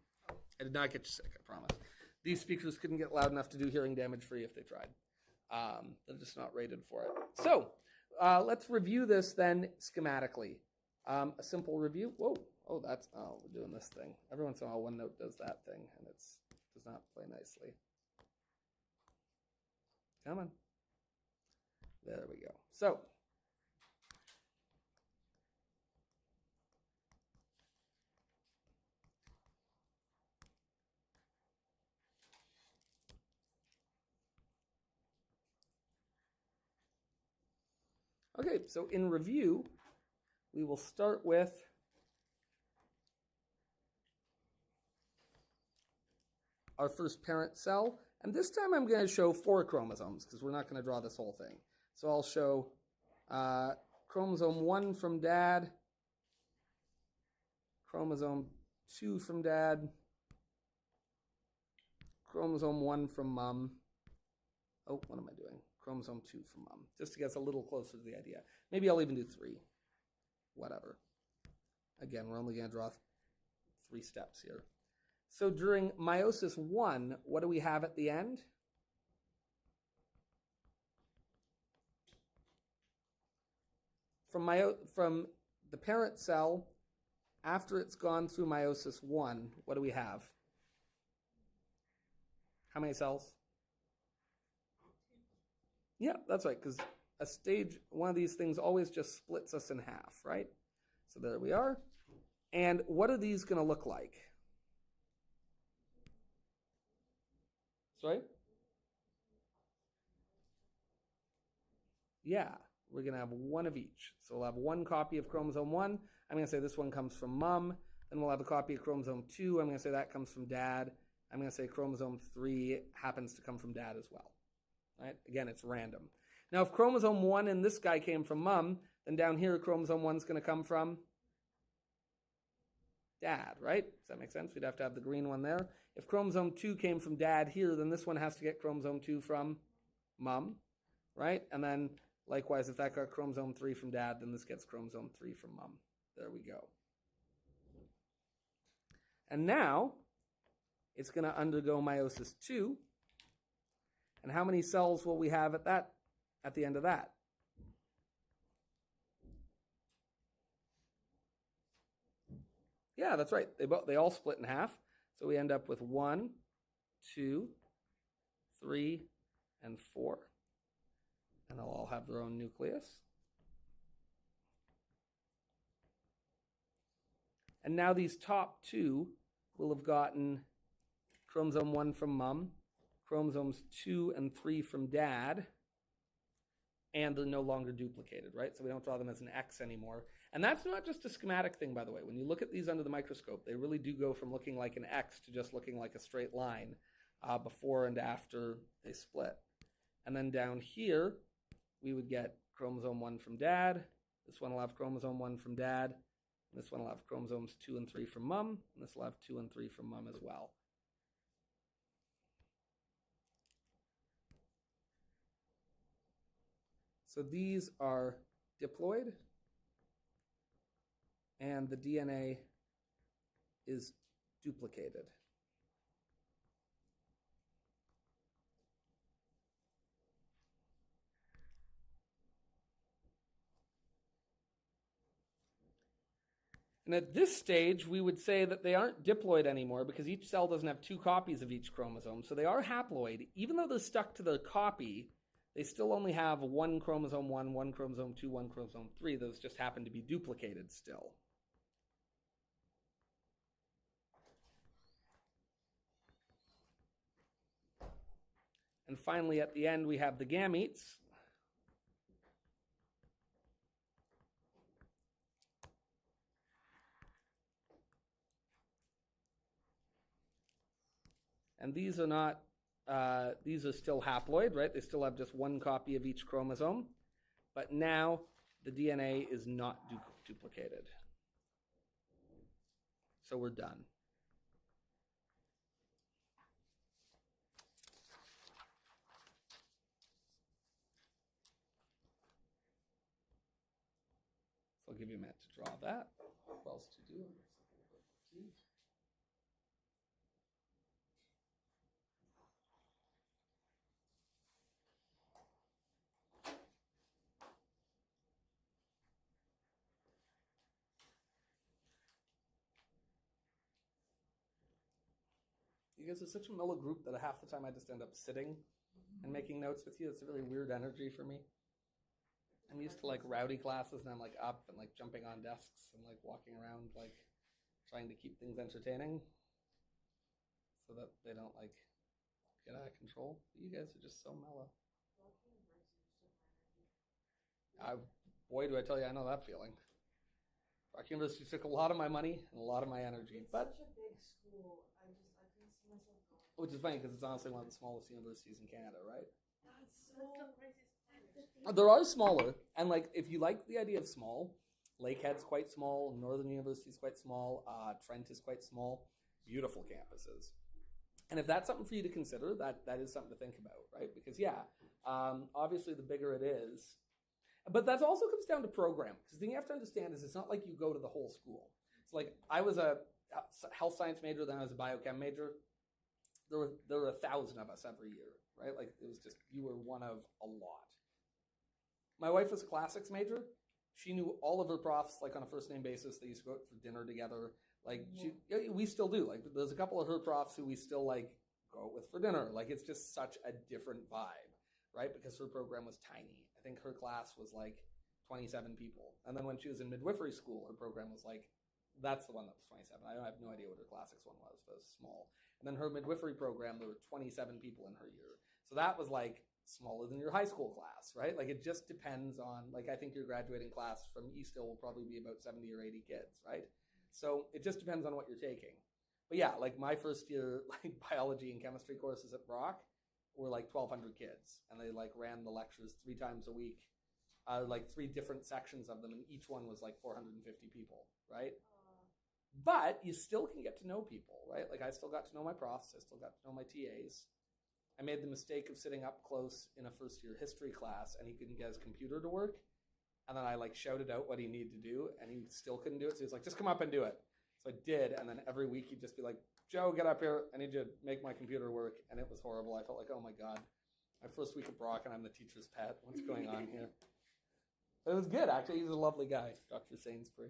I did not get you sick, I promise. These speakers couldn't get loud enough to do hearing damage for you if they tried. They're just not rated for it. So, let's review this then schematically. A simple review. Whoa. Oh, we're doing this thing. Every once in a while, OneNote does that thing, and it does not play nicely. Come on. There we go. So, okay, so in review, we will start with our first parent cell. And this time I'm going to show 4 chromosomes because we're not going to draw this whole thing. So I'll show chromosome 1 from dad, chromosome 2 from dad, chromosome 1 from mom. Oh, what am I doing? Chromosome 2 from mom, just to get us a little closer to the idea. Maybe I'll even do 3. Whatever. Again, we're only going to draw 3 steps here. So during meiosis 1, what do we have at the end? From the parent cell, after it's gone through meiosis 1, what do we have? How many cells? Yeah, that's right, because one of these things always just splits us in half, right? So there we are. And what are these going to look like? Sorry? Yeah, we're going to have one of each. So we'll have one copy of chromosome 1. I'm going to say this one comes from mom. Then we'll have a copy of chromosome 2. I'm going to say that comes from dad. I'm going to say chromosome 3 happens to come from dad as well. Right? Again, it's random. Now, if chromosome 1 and this guy came from mom, then down here chromosome 1 is going to come from dad, right? Does that make sense? We'd have to have the green one there. If chromosome 2 came from dad here, then this one has to get chromosome 2 from mom, right? And then likewise, if that got chromosome 3 from dad, then this gets chromosome 3 from mom. There we go. And now it's going to undergo meiosis 2. And how many cells will we have at the end of that? Yeah, that's right. They all split in half. So we end up with 1, 2, 3, and 4. And they'll all have their own nucleus. And now these top 2 will have gotten chromosome 1 from mom, chromosomes 2 and 3 from dad, and they're no longer duplicated, right? So we don't draw them as an X anymore. And that's not just a schematic thing, by the way. When you look at these under the microscope, they really do go from looking like an X to just looking like a straight line before and after they split. And then down here, we would get chromosome 1 from dad. This one will have chromosome 1 from dad. This one will have chromosomes 2 and 3 from mom. And this will have 2 and 3 from mom as well. So these are diploid, and the DNA is duplicated. And at this stage, we would say that they aren't diploid anymore because each cell doesn't have 2 copies of each chromosome. So they are haploid. Even though they're stuck to their copy, they still only have 1 chromosome 1, 1 chromosome 2, 1 chromosome 3. Those just happen to be duplicated still. And finally, at the end, we have the gametes. And these are not, these are still haploid, right? They still have just 1 copy of each chromosome. But now the DNA is not duplicated. So we're done. So I'll give you a minute to draw that. What else to do? guys are such a mellow group that half the time I just end up sitting and making notes with you. It's a really weird energy for me. I'm used to like rowdy classes, and I'm like up and like jumping on desks and like walking around like trying to keep things entertaining so that they don't like get out of control. You guys are just so mellow. Boy, do I tell you, I know that feeling. Brock University took a lot of my money and a lot of my energy, It's but such a big school. I couldn't see myself going. which is funny because it's honestly one of the smallest universities in Canada, right? That's so crazy. There are smaller, and like if you like the idea of small, Lakehead's quite small, Northern University is quite small, Trent is quite small, beautiful campuses. And if that's something for you to consider, that is something to think about, right? Because obviously the bigger it is, but that also comes down to program. Because the thing you have to understand is it's not like you go to the whole school. It's like I was a health science major, then I was a biochem major. There were 1,000 of us every year, right? Like it was just, you were one of a lot. My wife was a classics major. She knew all of her profs like on a first name basis. They used to go out for dinner together. Like we still do. Like there's a couple of her profs who we still like go out with for dinner. Like it's just such a different vibe, right? Because her program was tiny. I think her class was like 27 people. And then when she was in midwifery school, her program was like, that's the one that was 27. I have no idea what her classics one was, but it was small. And then her midwifery program, there were 27 people in her year. So that was like smaller than your high school class, right? Like it just depends on, like I think your graduating class from East Hill will probably be about 70 or 80 kids, right? So it just depends on what you're taking. But yeah, like my first year like biology and chemistry courses at Brock were like 1,200 kids, and they like ran the lectures 3 times a week, like 3 different sections of them, and each one was like 450 people, right? But you still can get to know people, right? Like I still got to know my profs, I still got to know my TAs. I made the mistake of sitting up close in a first year history class, and he couldn't get his computer to work. And then I like shouted out what he needed to do, and he still couldn't do it. So he was like, just come up and do it. So I did. And then every week he'd just be like, Joe, get up here. I need you to make my computer work. And it was horrible. I felt like, oh my God, my first week at Brock and I'm the teacher's pet. What's going on here? But it was good, actually. He's a lovely guy, Dr. Sainsbury.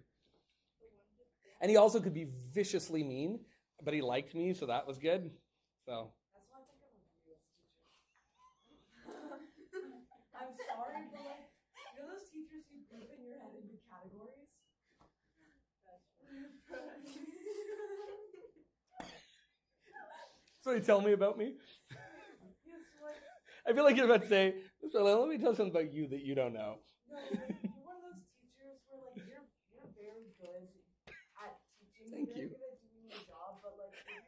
And he also could be viciously mean, but he liked me, so that was good. So That's why I think I'm a US teacher. I'm sorry, but like, you know those teachers who group in your head into categories? Sorry, tell me about me. Yes, like, I feel like you're about to say, Mr. Let me tell something about you that you don't know. no, like, you're one of those teachers where like you're very good at teaching. Thank you're you. good at doing your job, but like if you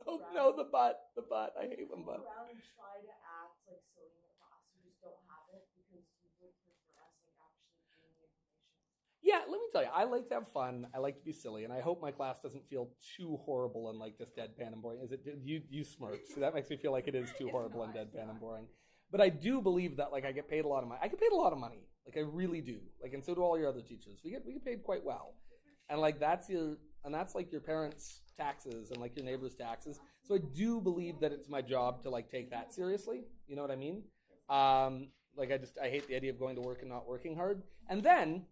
Oh fool around, no, the butt. I hate when fool butt. around and try to act like silly in the class, you just don't have it because you would prefer us like actually doing the information. Yeah, let me tell you, I like to have fun. I like to be silly, and I hope my class doesn't feel too horrible and like just deadpan and boring. Is it? You smirk, so that makes me feel like it is too horrible and deadpan and boring. But I do believe that like I get paid a lot of money. I get paid a lot of money, like I really do. Like, and so do all your other teachers. We get paid quite well, and like that's like your parents' taxes and like your neighbors' taxes. So I do believe that it's my job to like take that seriously. You know what I mean? Like I hate the idea of going to work and not working hard. And then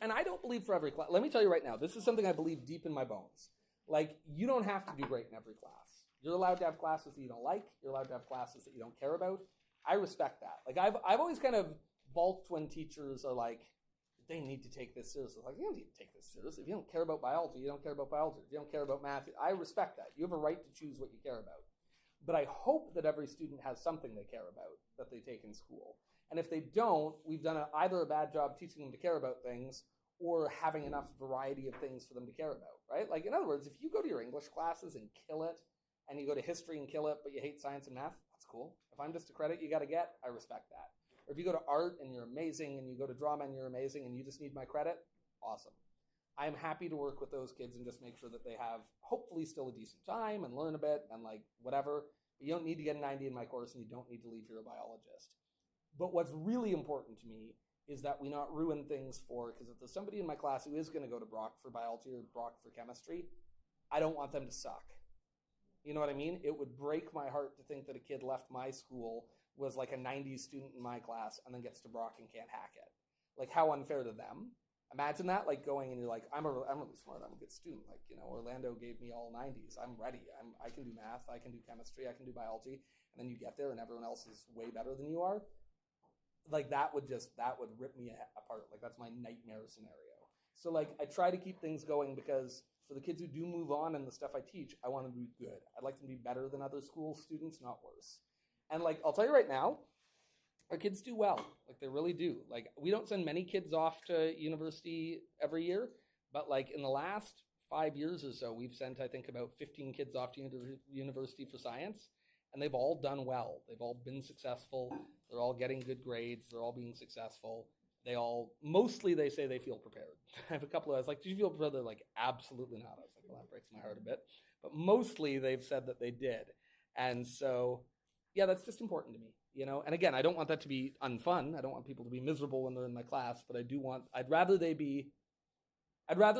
and I don't believe for every class. Let me tell you right now, this is something I believe deep in my bones. Like you don't have to do great in every class. You're allowed to have classes that you don't like. You're allowed to have classes that you don't care about. I respect that. Like I've always kind of balked when teachers are like, they need to take this seriously. Like, you don't need to take this seriously. If you don't care about biology, you don't care about biology. If you don't care about math, I respect that. You have a right to choose what you care about. But I hope that every student has something they care about that they take in school. And if they don't, we've done either a bad job teaching them to care about things or having enough variety of things for them to care about, right? Like, in other words, if you go to your English classes and kill it, and you go to history and kill it, but you hate science and math, that's cool. If I'm just a credit you got to get, I respect that. Or if you go to art and you're amazing, and you go to drama and you're amazing, and you just need my credit, awesome. I'm happy to work with those kids and just make sure that they have hopefully still a decent time and learn a bit and like whatever. You don't need to get a 90 in my course, and you don't need to leave here a biologist. But what's really important to me is that we not ruin things because if there's somebody in my class who is going to go to Brock for biology or Brock for chemistry, I don't want them to suck. You know what I mean? It would break my heart to think that a kid left my school, was like a 90s student in my class, and then gets to Brock and can't hack it. Like, how unfair to them. Imagine that, like going and you're like, I'm really smart. I'm a good student. Like, Orlando gave me all 90s. I'm ready. I can do math. I can do chemistry. I can do biology. And then you get there and everyone else is way better than you are. Like that would rip me apart. Like that's my nightmare scenario. So like I try to keep things going because for the kids who do move on and the stuff I teach, I want them to be good. I'd like them to be better than other school students, not worse. And like I'll tell you right now, our kids do well. Like they really do. Like we don't send many kids off to university every year, but like in the last 5 years or so, we've sent I think about 15 kids off to university for science, and they've all done well. They've all been successful. They're all getting good grades. They're all being successful. Mostly they say they feel prepared. I have a couple of, I was like, did you feel prepared? They're like, absolutely not. I was like, well, that breaks my heart a bit. But mostly they've said that they did. And so, yeah, that's just important to me, And again, I don't want that to be unfun. I don't want people to be miserable when they're in my class, but I'd rather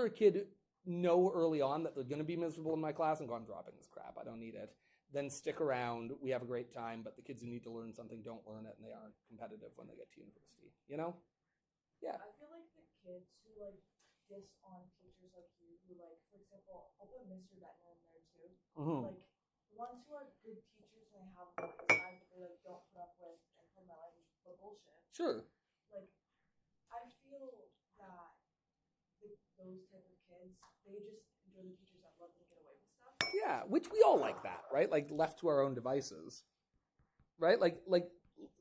a kid know early on that they're going to be miserable in my class and go, I'm dropping this crap. I don't need it. Then stick around. We have a great time, but the kids who need to learn something don't learn it, and they aren't competitive when they get to university, Yeah. I feel like the kids who like diss on teachers like you, who like, for example, I'll put Mr. Bettner in there too. Mm-hmm. Like the ones who are good teachers and they have the side that they like don't put up with and pardon my language, but bullshit. Sure. Like I feel that those type of kids, they just enjoy the teachers that let them get away with stuff. Yeah, which we all like that, right? Like left to our own devices, right? Like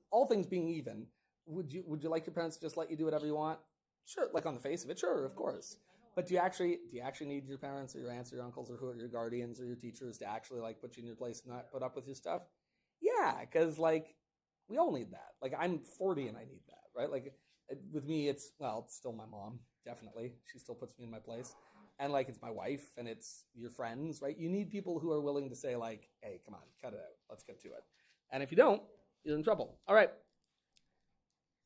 all things being even, would you like your parents to just let you do whatever you want? Sure, like on the face of it, sure, of course. But do you actually need your parents or your aunts or your uncles or who are your guardians or your teachers to actually like put you in your place and not put up with your stuff? Yeah, because like we all need that. Like I'm 40 and I need that, right? Like with me, it's still my mom, definitely. She still puts me in my place. And like it's my wife and it's your friends, right? You need people who are willing to say like, hey, come on, cut it out. Let's get to it. And if you don't, you're in trouble. All right.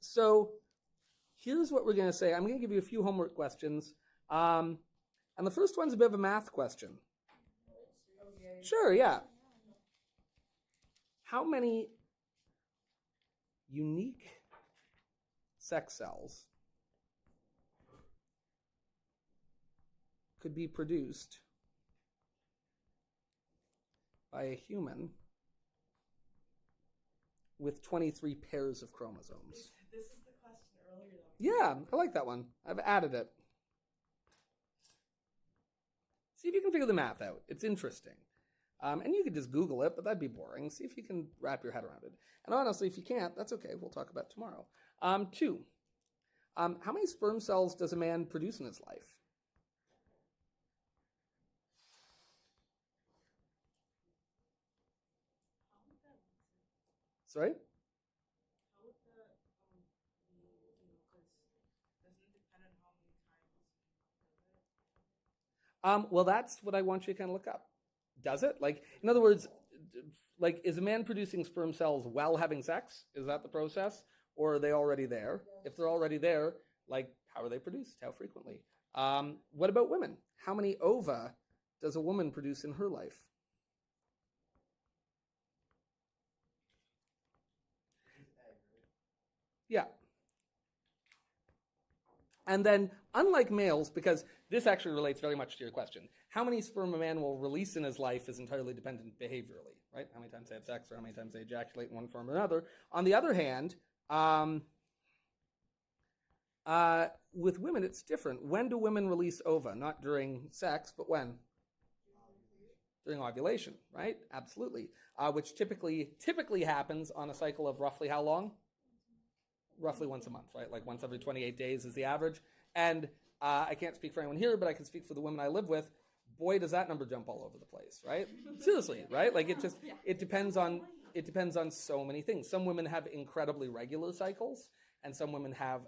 So here's what we're going to say. I'm going to give you a few homework questions. And the first one's a bit of a math question. Sure, yeah. How many unique sex cells could be produced by a human with 23 pairs of chromosomes? This is the question earlier though. Yeah, I like that one. I've added it. See if you can figure the math out. It's interesting. And you could just Google it, but that'd be boring. See if you can wrap your head around it. And honestly, if you can't, that's okay. We'll talk about it tomorrow. 2. How many sperm cells does a man produce in his life? Sorry? How would the because doesn't it depend on how many times Well, that's what I want you to kind of look up. Does it? Like, in other words, like, is a man producing sperm cells while having sex? Is that the process? Or are they already there? If they're already there, like, how are they produced? How frequently? What about women? How many ova does a woman produce in her life? Yeah. And then, unlike males, because this actually relates very much to your question, how many sperm a man will release in his life is entirely dependent behaviorally, right? How many times they have sex or how many times they ejaculate in one form or another. On the other hand, with women, it's different. When do women release ova? Not during sex, but when? During ovulation, right? Absolutely. Which typically happens on a cycle of roughly how long? Roughly once a month, right? Like once every 28 days is the average. And I can't speak for anyone here, but I can speak for the women I live with. Boy, does that number jump all over the place, right? Seriously, right? Like it depends on so many things. Some women have incredibly regular cycles, and some women have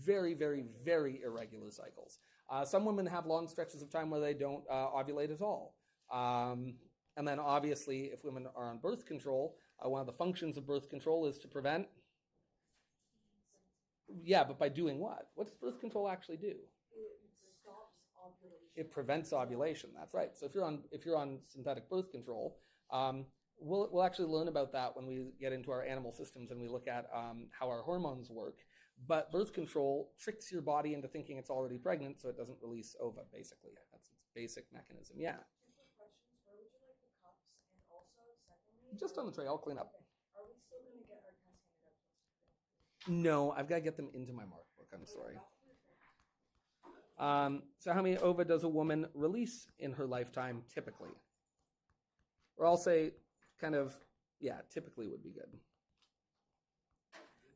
very, very, very irregular cycles. Some women have long stretches of time where they don't ovulate at all. And then obviously, if women are on birth control, one of the functions of birth control is to prevent. Yeah, but by doing what? What does birth control actually do? It stops ovulation. It prevents ovulation. That's right. So if you're on synthetic birth control, we'll actually learn about that when we get into our animal systems and we look at how our hormones work. But birth control tricks your body into thinking it's already pregnant, so it doesn't release ova, basically. That's its basic mechanism. Yeah. Two quick questions. Where would you like the cups? And also, secondly, Just on the tray, I'll clean up. are we still going to get our test handed out to us? No, I've got to get them into my mark book. I'm sorry. So how many ova does a woman release in her lifetime typically? Or I'll say kind of, yeah, typically would be good.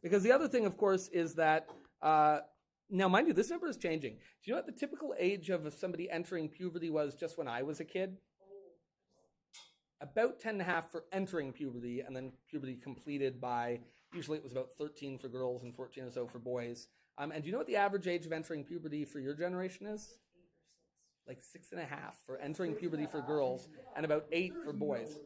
Because the other thing, of course, is that, now mind you, this number is changing. Do you know what the typical age of somebody entering puberty was just when I was a kid? About 10 and a half for entering puberty, and then puberty completed by, usually it was about 13 for girls and 14 or so for boys. And do you know what the average age of entering puberty for your generation is? Like 6.5 for entering puberty for girls, and about 8 for boys.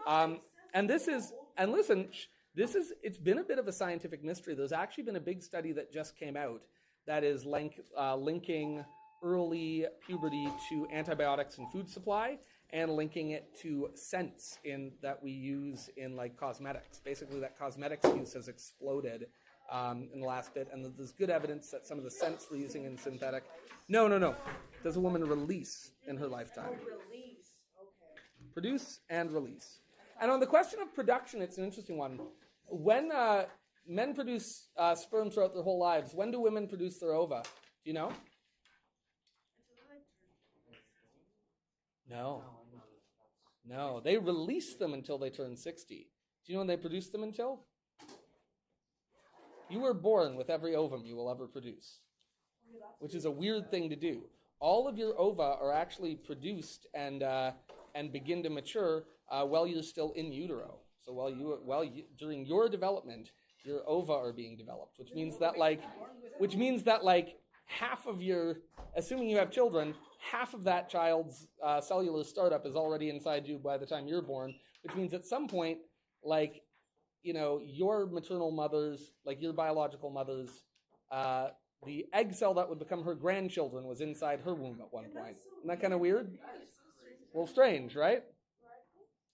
And this is, and listen, it's been a bit of a scientific mystery. There's actually been a big study that just came out that is linking early puberty to antibiotics and food supply, and linking it to scents that we use in like cosmetics. Basically, that cosmetics use has exploded in the last bit, and there's good evidence that some of the scents we're using in synthetic. No. Does a woman release in her lifetime? Release. Okay. Produce and release. And on the question of production, it's an interesting one. When men produce sperm throughout their whole lives, when do women produce their ova? Do you know? No, they release them until they turn 60. Do you know when they produce them until? You were born with every ovum you will ever produce, which is a weird thing to do. All of your ova are actually produced and begin to mature while you're still in utero. So during your development, your ova are being developed, which means that half of your, assuming you have children, half of that child's cellular startup is already inside you by the time you're born, which means at some point, your maternal mother's, your biological mother's, the egg cell that would become her grandchildren was inside her womb at one point. Isn't that kind of weird? Well, strange, right?